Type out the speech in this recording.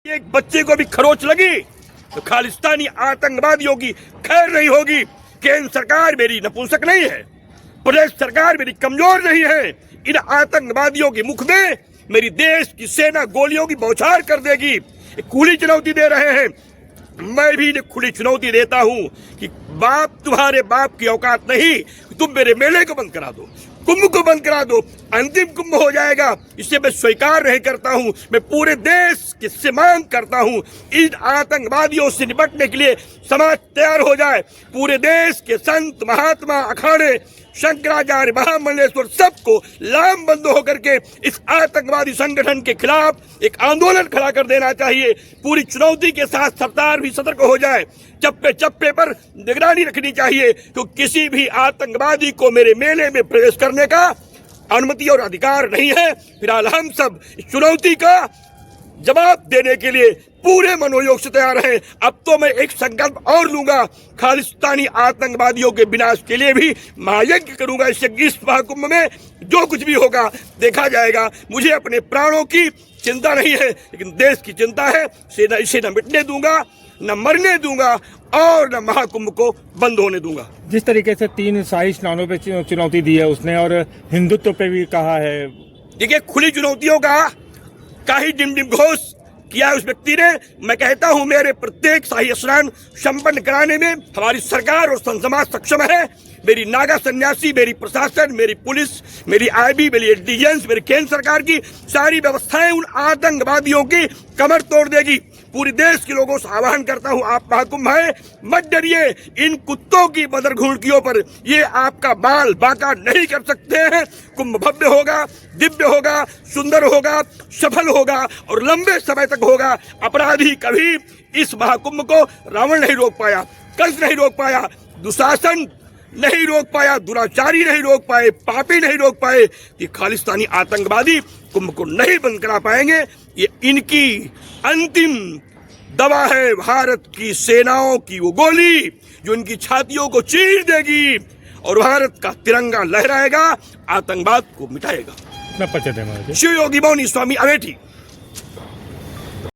एक बच्चे को भी खरोच लगी तो खालिस्तानी आतंकवादियों की खैर नहीं होगी। केंद्र सरकार मेरी नपुंसक नहीं है, प्रदेश सरकार मेरी कमजोर नहीं है। इन आतंकवादियों के मुख में मेरी देश की सेना गोलियों की बौछार कर देगी। खुली चुनौती दे रहे हैं, मैं भी इन्हें खुली चुनौती देता हूं कि बाप तुम्हारे बाप की औकात नहीं, तुम मेरे मेले को बंद करा दो, कुंभ को बंद करा दो, अंतिम कुंभ हो जाएगा। इसे मैं स्वीकार नहीं करता हूं। मैं पूरे देश की से मांग करता हूं, इन आतंकवादियों से निपटने के लिए समाज तैयार हो जाए। पूरे देश के संत महात्मा अखाड़े शंकराचार्य महामंडलेश्वर सबको लामबंद होकर के इस आतंकवादी संगठन के खिलाफ एक आंदोलन खड़ा कर देना चाहिए। पूरी चुनौती के साथ सरकार भी सतर्क हो जाए, चप्पे चप्पे पर निगरानी रखनी चाहिए तो किसी भी आतंकवादी को मेरे मेले में प्रवेश करने का अनुमति और अधिकार नहीं है। फिलहाल हम सब इस चुनौती का जवाब देने के लिए पूरे मनोयोग से तैयार हैं। अब तो मैं एक संकल्प और लूंगा, खालिस्तानी आतंकवादियों के विनाश के लिए भी महायज्ञ करूंगा। इस महाकुंभ में जो कुछ भी होगा देखा जाएगा। मुझे अपने प्राणों की चिंता नहीं है, लेकिन देश की चिंता है। इसे न मिटने दूंगा, न मरने दूंगा और न महाकुंभ को बंद होने दूंगा। जिस तरीके से 3 शाही स्नानों पे चुनौती दी है उसने और हिंदुत्व पे भी कहा है। देखिए, खुली चुनौतियों का ही डिम घोष किया उस व्यक्ति ने। मैं कहता हूं, मेरे प्रत्येक शाही स्नान संपन्न कराने में हमारी सरकार और संत समाज सक्षम है। मेरी नागा सन्यासी, मेरी प्रशासन, मेरी पुलिस, मेरी आईबी, मेरी इंटेलिजेंस, मेरी केंद्र सरकार की सारी व्यवस्थाएं उन आतंकवादियों की कमर तोड़ देगी। पूरे देश के लोगों से आह्वान करता हूं, आप महाकुंभ है, मत डरिए। इन कुत्तों की बदर घुड़कियों पर ये आपका बाल बांका नहीं कर सकते हैं। कुंभ भव्य होगा, दिव्य होगा, सुंदर होगा, सफल होगा और लंबे समय तक होगा। अपराधी कभी इस महाकुंभ को रावण नहीं रोक पाया, कंस नहीं रोक पाया, दुशासन नहीं रोक पाया, दुराचारी नहीं रोक पाए, पापी नहीं रोक पाए। कि खालिस्तानी आतंकवादी कुंभ को नहीं बंद करा पाएंगे। ये इनकी अंतिम दवा है, भारत की सेनाओं की वो गोली जो इनकी छातियों को चीर देगी और भारत का तिरंगा लहराएगा, आतंकवाद को मिटाएगा। मैं परिचय शिव योगी मौनी स्वामी अमेठी।